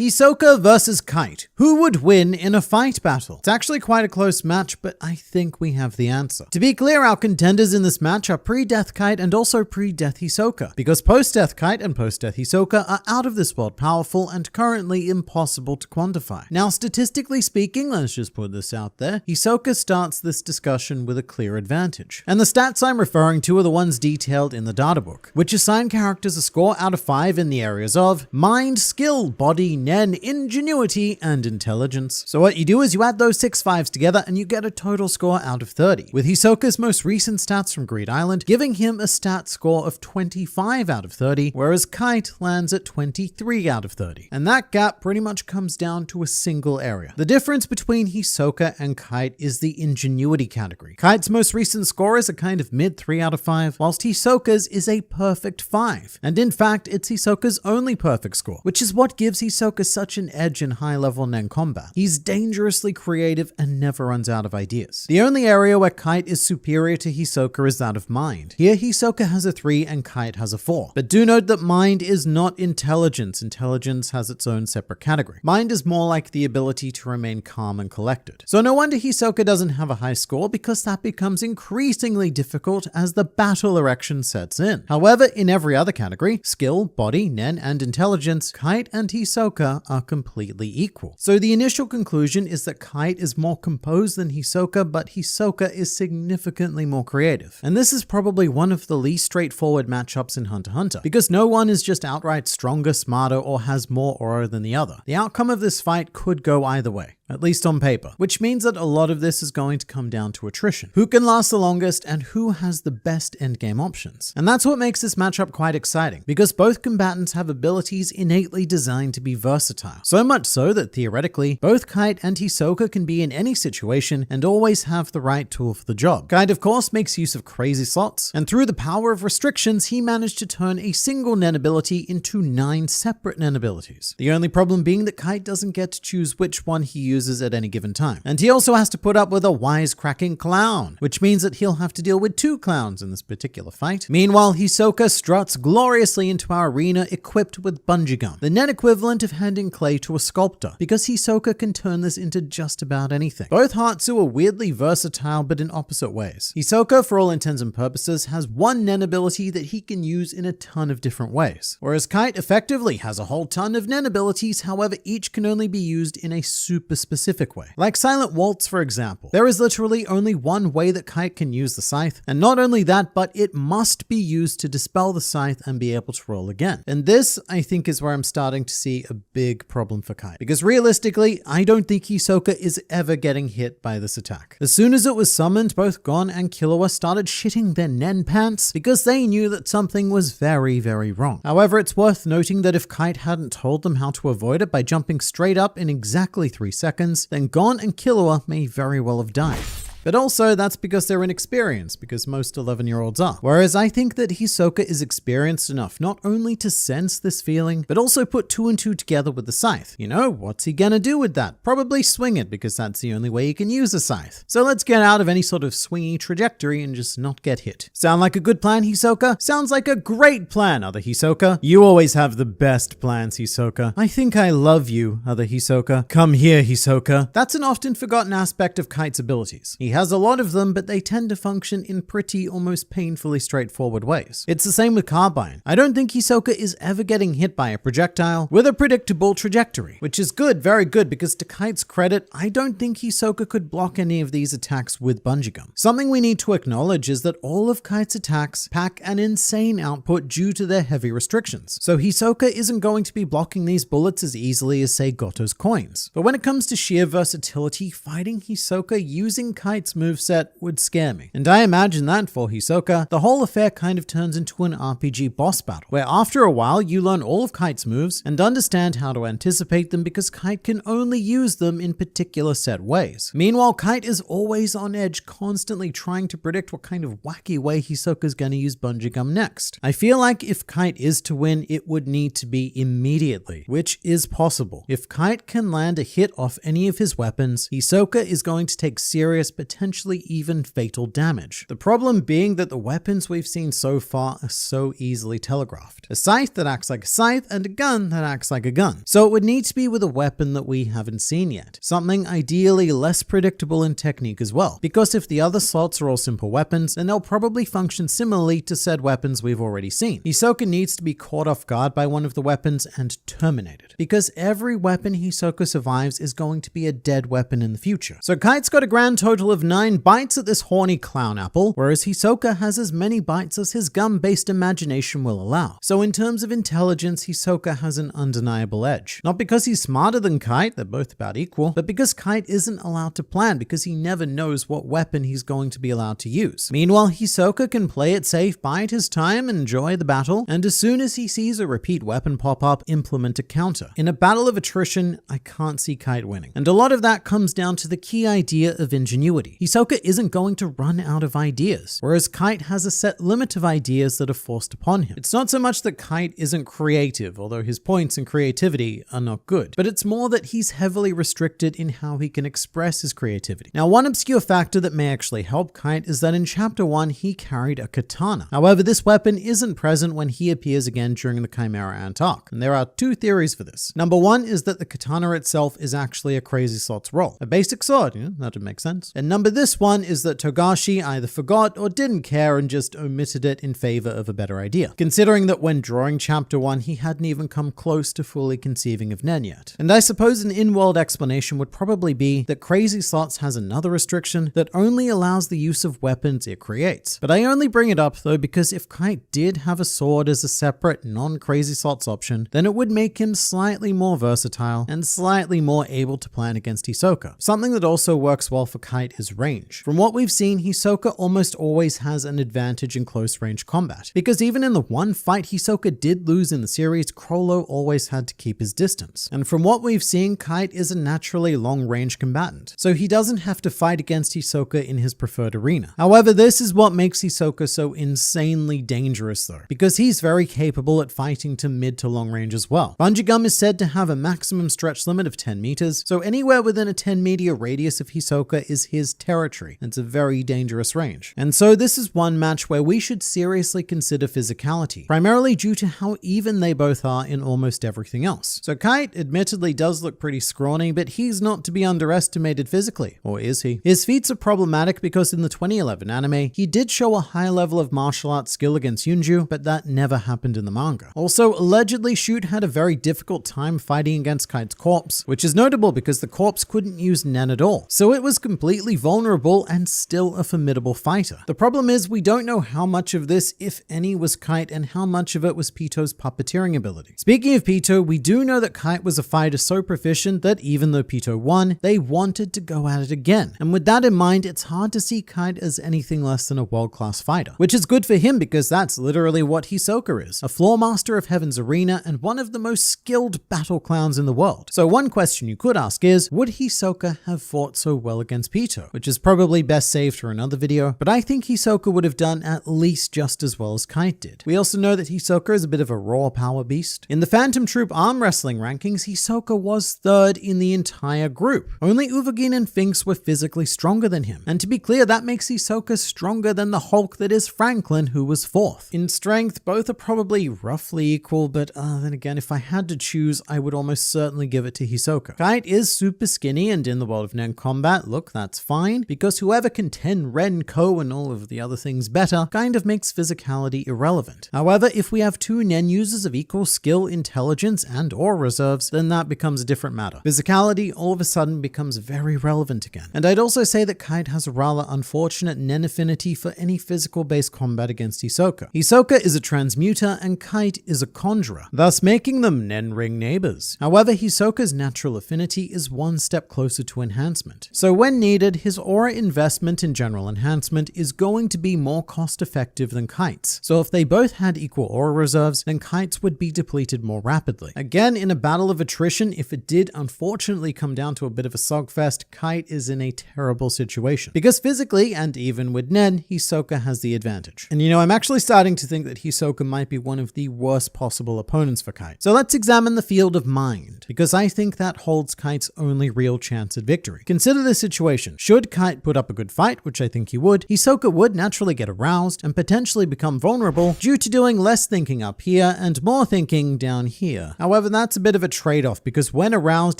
Hisoka versus Kite. Who would win in a fight battle? It's actually quite a close match, but I think we have the answer. To be clear, our contenders in this match are pre-Death Kite and also pre-Death Hisoka, because post-Death Kite and post-Death Hisoka are out of this world powerful and currently impossible to quantify. Now, statistically speaking, let's just put this out there, Hisoka starts this discussion with a clear advantage. And the stats I'm referring to are the ones detailed in the data book, which assign characters a score out of 5 in the areas of mind, skill, body, nen, ingenuity, and intelligence. So what you do is you add those 6 5s together and you get a total score out of 30, with Hisoka's most recent stats from Greed Island giving him a stat score of 25 out of 30, whereas Kite lands at 23 out of 30. And that gap pretty much comes down to a single area. The difference between Hisoka and Kite is the ingenuity category. Kite's most recent score is a kind of mid 3 out of 5, whilst Hisoka's is a perfect 5. And in fact, it's Hisoka's only perfect score, which is what gives Hisoka such an edge in high-level nen combat. He's dangerously creative and never runs out of ideas. The only area where Kite is superior to Hisoka is that of mind. Here, Hisoka has a 3 and Kite has a 4. But do note that mind is not intelligence. Intelligence has its own separate category. Mind is more like the ability to remain calm and collected. So no wonder Hisoka doesn't have a high score, because that becomes increasingly difficult as the battle erection sets in. However, in every other category, skill, body, nen, and intelligence, Kite and Hisoka are completely equal. So the initial conclusion is that Kite is more composed than Hisoka, but Hisoka is significantly more creative. And this is probably one of the least straightforward matchups in Hunter x Hunter, because no one is just outright stronger, smarter, or has more aura than the other. The outcome of this fight could go either way, at least on paper, which means that a lot of this is going to come down to attrition. Who can last the longest and who has the best endgame options? And that's what makes this matchup quite exciting, because both combatants have abilities innately designed to be versatile. So much so that theoretically, both Kite and Hisoka can be in any situation and always have the right tool for the job. Kite, of course, makes use of crazy slots, and through the power of restrictions, he managed to turn a single nen ability into 9 separate nen abilities. The only problem being that Kite doesn't get to choose which one he uses at any given time. And he also has to put up with a wisecracking clown, which means that he'll have to deal with 2 clowns in this particular fight. Meanwhile, Hisoka struts gloriously into our arena equipped with bungee gum, the nen equivalent of handing clay to a sculptor, because Hisoka can turn this into just about anything. Both Hatsu are weirdly versatile, but in opposite ways. Hisoka, for all intents and purposes, has one nen ability that he can use in a ton of different ways, whereas Kite effectively has a whole ton of nen abilities, however, each can only be used in a super specific way. Like Silent Waltz, for example. There is literally only one way that Kite can use the scythe, and not only that, but it must be used to dispel the scythe and be able to roll again. And this, I think, is where I'm starting to see a big problem for Kite, because realistically, I don't think Hisoka is ever getting hit by this attack. As soon as it was summoned, both Gon and Killua started shitting their nen pants because they knew that something was very, very wrong. However, it's worth noting that if Kite hadn't told them how to avoid it by jumping straight up in exactly 3 seconds, then Gon and Killua may very well have died. But also, that's because they're inexperienced, because most 11-year-olds are. Whereas I think that Hisoka is experienced enough not only to sense this feeling, but also put 2 and 2 together with the scythe. You know, what's he gonna do with that? Probably swing it, because that's the only way he can use a scythe. So let's get out of any sort of swingy trajectory and just not get hit. Sound like a good plan, Hisoka? Sounds like a great plan, other Hisoka. You always have the best plans, Hisoka. I think I love you, other Hisoka. Come here, Hisoka. That's an often forgotten aspect of Kite's abilities. He has a lot of them, but they tend to function in pretty, almost painfully straightforward ways. It's the same with Carbine. I don't think Hisoka is ever getting hit by a projectile with a predictable trajectory, which is good, very good, because to Kite's credit, I don't think Hisoka could block any of these attacks with bungee gum. Something we need to acknowledge is that all of Kite's attacks pack an insane output due to their heavy restrictions. So Hisoka isn't going to be blocking these bullets as easily as, say, Goto's coins. But when it comes to sheer versatility, fighting Hisoka using Kite's moveset would scare me. And I imagine that for Hisoka, the whole affair kind of turns into an RPG boss battle, where after a while you learn all of Kite's moves and understand how to anticipate them, because Kite can only use them in particular set ways. Meanwhile, Kite is always on edge, constantly trying to predict what kind of wacky way Hisoka's gonna use bungee gum next. I feel like if Kite is to win, it would need to be immediately, which is possible. If Kite can land a hit off any of his weapons, Hisoka is going to take serious, potential potentially even fatal damage. The problem being that the weapons we've seen so far are so easily telegraphed. A scythe that acts like a scythe and a gun that acts like a gun. So it would need to be with a weapon that we haven't seen yet. Something ideally less predictable in technique as well. Because if the other slots are all simple weapons, then they'll probably function similarly to said weapons we've already seen. Hisoka needs to be caught off guard by one of the weapons and terminated. Because every weapon Hisoka survives is going to be a dead weapon in the future. So Kite's got a grand total of 9 bites at this horny clown apple, whereas Hisoka has as many bites as his gun-based imagination will allow. So in terms of intelligence, Hisoka has an undeniable edge. Not because he's smarter than Kite, they're both about equal, but because Kite isn't allowed to plan because he never knows what weapon he's going to be allowed to use. Meanwhile, Hisoka can play it safe, bide his time, and enjoy the battle, and as soon as he sees a repeat weapon pop up, implement a counter. In a battle of attrition, I can't see Kite winning. And a lot of that comes down to the key idea of ingenuity. Hisoka isn't going to run out of ideas, whereas Kite has a set limit of ideas that are forced upon him. It's not so much that Kite isn't creative, although his points and creativity are not good, but it's more that he's heavily restricted in how he can express his creativity. Now, one obscure factor that may actually help Kite is that in Chapter 1, he carried a katana. However, this weapon isn't present when he appears again during the Chimera Ant arc, and there are 2 theories for this. Number 1 is that the katana itself is actually a Crazy Slot's role. A basic sword, that would make sense. And this one is that Togashi either forgot or didn't care and just omitted it in favor of a better idea, considering that when drawing Chapter 1, he hadn't even come close to fully conceiving of Nen yet. And I suppose an in-world explanation would probably be that Crazy Slots has another restriction that only allows the use of weapons it creates. But I only bring it up though because if Kite did have a sword as a separate non-Crazy Slots option, then it would make him slightly more versatile and slightly more able to plan against Hisoka. Something that also works well for Kite is range. From what we've seen, Hisoka almost always has an advantage in close range combat, because even in the one fight Hisoka did lose in the series, Chrollo always had to keep his distance. And from what we've seen, Kite is a naturally long range combatant, so he doesn't have to fight against Hisoka in his preferred arena. However, this is what makes Hisoka so insanely dangerous though, because he's very capable at fighting to mid to long range as well. Bungee Gum is said to have a maximum stretch limit of 10 meters, so anywhere within a 10-meter radius of Hisoka is his territory. It's a very dangerous range. And so this is one match where we should seriously consider physicality, primarily due to how even they both are in almost everything else. So Kite admittedly does look pretty scrawny, but he's not to be underestimated physically, or is he? His feats are problematic because in the 2011 anime, he did show a high level of martial arts skill against Yunju, but that never happened in the manga. Also, allegedly Shoot had a very difficult time fighting against Kite's corpse, which is notable because the corpse couldn't use Nen at all, so it was completely vulnerable and still a formidable fighter. The problem is we don't know how much of this, if any, was Kite and how much of it was Pito's puppeteering ability. Speaking of Pito, we do know that Kite was a fighter so proficient that even though Pito won, they wanted to go at it again. And with that in mind, it's hard to see Kite as anything less than a world-class fighter, which is good for him because that's literally what Hisoka is, a floor master of Heaven's Arena and one of the most skilled battle clowns in the world. So one question you could ask is, would Hisoka have fought so well against Pito? Which is probably best saved for another video, but I think Hisoka would have done at least just as well as Kite did. We also know that Hisoka is a bit of a raw power beast. In the Phantom Troop arm wrestling rankings, Hisoka was 3rd in the entire group. Only Uvogin and Finks were physically stronger than him. And to be clear, that makes Hisoka stronger than the Hulk that is Franklin, who was 4th. In strength, both are probably roughly equal, but then again, if I had to choose, I would almost certainly give it to Hisoka. Kite is super skinny, and in the world of Nen combat, look, that's fine, because whoever can 10 Ren, Ko, and all of the other things better kind of makes physicality irrelevant. However, if we have 2 Nen users of equal skill, intelligence, and or reserves, then that becomes a different matter. Physicality all of a sudden becomes very relevant again. And I'd also say that Kite has a rather unfortunate Nen affinity for any physical-based combat against Hisoka. Hisoka is a transmuter, and Kite is a conjurer, thus making them Nen ring neighbors. However, Hisoka's natural affinity is one step closer to enhancement. So when needed, his aura investment in general enhancement is going to be more cost-effective than Kite's. So if they both had equal aura reserves, then Kite's would be depleted more rapidly. Again, in a battle of attrition, if it did unfortunately come down to a bit of a slugfest, Kite is in a terrible situation. Because physically, and even with Nen, Hisoka has the advantage. And I'm actually starting to think that Hisoka might be one of the worst possible opponents for Kite. So let's examine the field of mind, because I think that holds Kite's only real chance at victory. Consider this situation. Should Should Kite put up a good fight, which I think he would, Hisoka would naturally get aroused and potentially become vulnerable due to doing less thinking up here and more thinking down here. However, that's a bit of a trade-off because when aroused,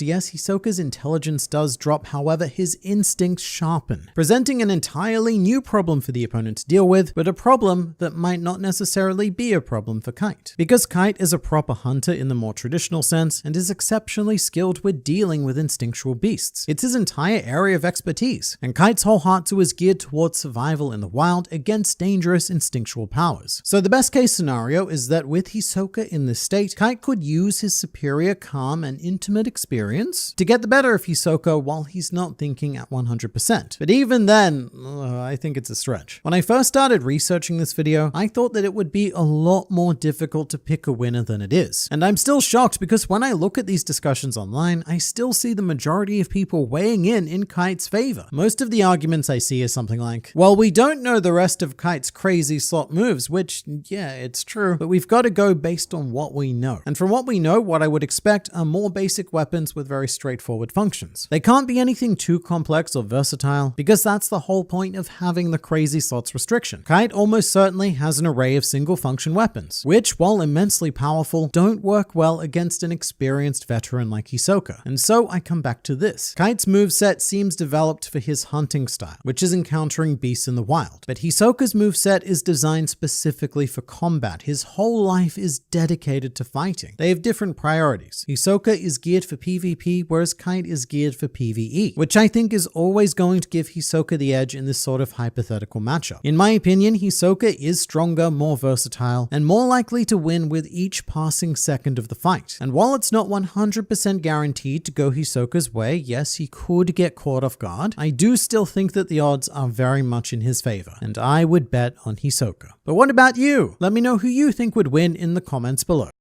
yes, Hisoka's intelligence does drop, however, his instincts sharpen, presenting an entirely new problem for the opponent to deal with, but a problem that might not necessarily be a problem for Kite. Because Kite is a proper hunter in the more traditional sense and is exceptionally skilled with dealing with instinctual beasts. It's his entire area of expertise, and Kite's whole Hatsu is geared towards survival in the wild against dangerous instinctual powers. So the best case scenario is that with Hisoka in this state, Kite could use his superior calm and intimate experience to get the better of Hisoka while he's not thinking at 100%. But even then, I think it's a stretch. When I first started researching this video, I thought that it would be a lot more difficult to pick a winner than it is. And I'm still shocked because when I look at these discussions online, I still see the majority of people weighing in Kite's favor. Most of the arguments I see is something like, well, we don't know the rest of Kite's crazy slot moves, which, yeah, it's true, but we've got to go based on what we know. And from what we know, what I would expect are more basic weapons with very straightforward functions. They can't be anything too complex or versatile because that's the whole point of having the crazy slots restriction. Kite almost certainly has an array of single function weapons, which, while immensely powerful, don't work well against an experienced veteran like Hisoka. And so I come back to this. Kite's moveset seems developed for his hunting style, which is encountering beasts in the wild. But Hisoka's moveset is designed specifically for combat. His whole life is dedicated to fighting. They have different priorities. Hisoka is geared for PvP, whereas Kite is geared for PvE, which I think is always going to give Hisoka the edge in this sort of hypothetical matchup. In my opinion, Hisoka is stronger, more versatile, and more likely to win with each passing second of the fight. And while it's not 100% guaranteed to go Hisoka's way, yes, he could get caught off guard, I do still think that the odds are very much in his favor, and I would bet on Hisoka. But what about you? Let me know who you think would win in the comments below.